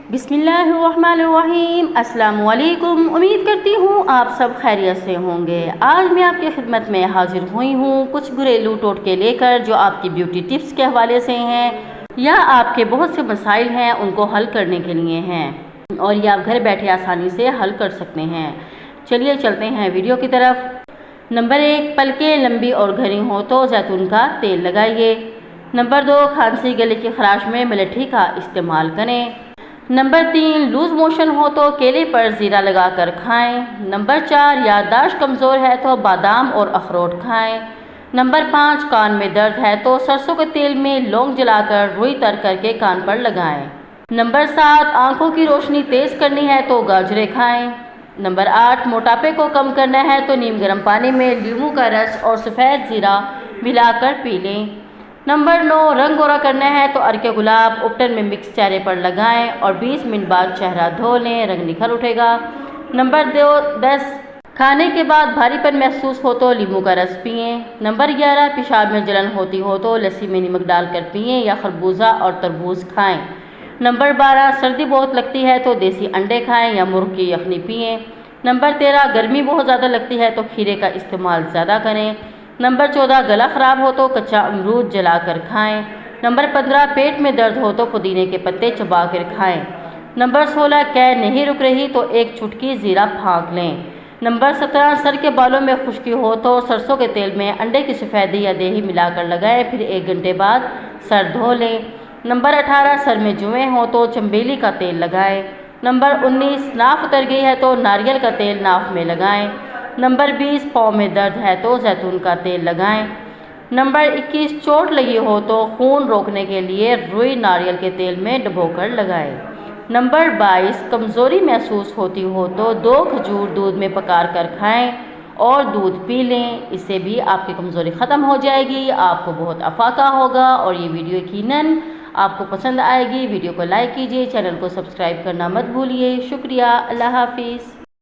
بسم اللہ الرحمن الرحیم۔ السلام علیکم، امید کرتی ہوں آپ سب خیریت سے ہوں گے۔ آج میں آپ کی خدمت میں حاضر ہوئی ہوں کچھ گھریلو ٹوٹکے لے کر جو آپ کی بیوٹی ٹپس کے حوالے سے ہیں یا آپ کے بہت سے مسائل ہیں ان کو حل کرنے کے لیے ہیں، اور یہ آپ گھر بیٹھے آسانی سے حل کر سکتے ہیں۔ چلیے چلتے ہیں ویڈیو کی طرف۔ نمبر 1، پلکیں لمبی اور گھری ہوں تو زیتون کا تیل لگائیے۔ نمبر 2، کھانسی گلے کی خراش میں ملیٹھی کا استعمال کریں۔ نمبر 3، لوز موشن ہو تو کیلے پر زیرہ لگا کر کھائیں۔ نمبر 4، یادداشت کمزور ہے تو بادام اور اخروٹ کھائیں۔ نمبر 5، کان میں درد ہے تو سرسوں کے تیل میں لونگ جلا کر روئی تر کر کے کان پر لگائیں۔ نمبر 7، آنکھوں کی روشنی تیز کرنی ہے تو گاجریں کھائیں۔ نمبر 8، موٹاپے کو کم کرنا ہے تو نیم گرم پانی میں لیموں کا رس اور سفید زیرہ ملا کر پی لیں۔ نمبر 9، رنگ گورا کرنا ہے تو ارک گلاب اپٹن میں مکس چہرے پر لگائیں اور 20 منٹ بعد چہرہ دھو لیں، رنگ نکھر اٹھے گا۔ نمبر 10، کھانے کے بعد بھاری پن محسوس ہو تو لیموں کا رس پئیں۔ نمبر 11، پیشاب میں جلن ہوتی ہو تو لسی میں نمک ڈال کر پئیں یا خربوزہ اور تربوز کھائیں۔ نمبر 12، سردی بہت لگتی ہے تو دیسی انڈے کھائیں یا مرغ کی یخنی پئیں۔ نمبر 13، گرمی بہت زیادہ لگتی ہے تو کھیرے کا استعمال زیادہ کریں۔ نمبر 14، گلا خراب ہو تو کچا امرود جلا کر کھائیں۔ نمبر 15، پیٹ میں درد ہو تو پودینے کے پتے چبا کر کھائیں۔ نمبر 16، قے نہیں رک رہی تو ایک چٹکی زیرہ پھانک لیں۔ نمبر 17، سر کے بالوں میں خشکی ہو تو سرسوں کے تیل میں انڈے کی سفیدی یا دہی ملا کر لگائیں، پھر 1 گھنٹے بعد سر دھو لیں۔ نمبر 18، سر میں جوئیں ہوں تو چنبیلی کا تیل لگائیں۔ نمبر 19، ناف اتر گئی ہے تو ناریل کا تیل ناف میں لگائیں۔ نمبر 20، پاؤں میں درد ہے تو زیتون کا تیل لگائیں۔ نمبر 21، چوٹ لگی ہو تو خون روکنے کے لیے روئی ناریل کے تیل میں ڈبو کر لگائیں۔ نمبر 22، کمزوری محسوس ہوتی ہو تو 2 کھجور دودھ میں پکار کر کھائیں اور دودھ پی لیں، اس سے بھی آپ کی کمزوری ختم ہو جائے گی، آپ کو بہت افاقہ ہوگا اور یہ ویڈیو یقیناً آپ کو پسند آئے گی۔ ویڈیو کو لائک کیجیے، چینل کو سبسکرائب کرنا مت بھولیے۔ شکریہ، اللہ حافظ۔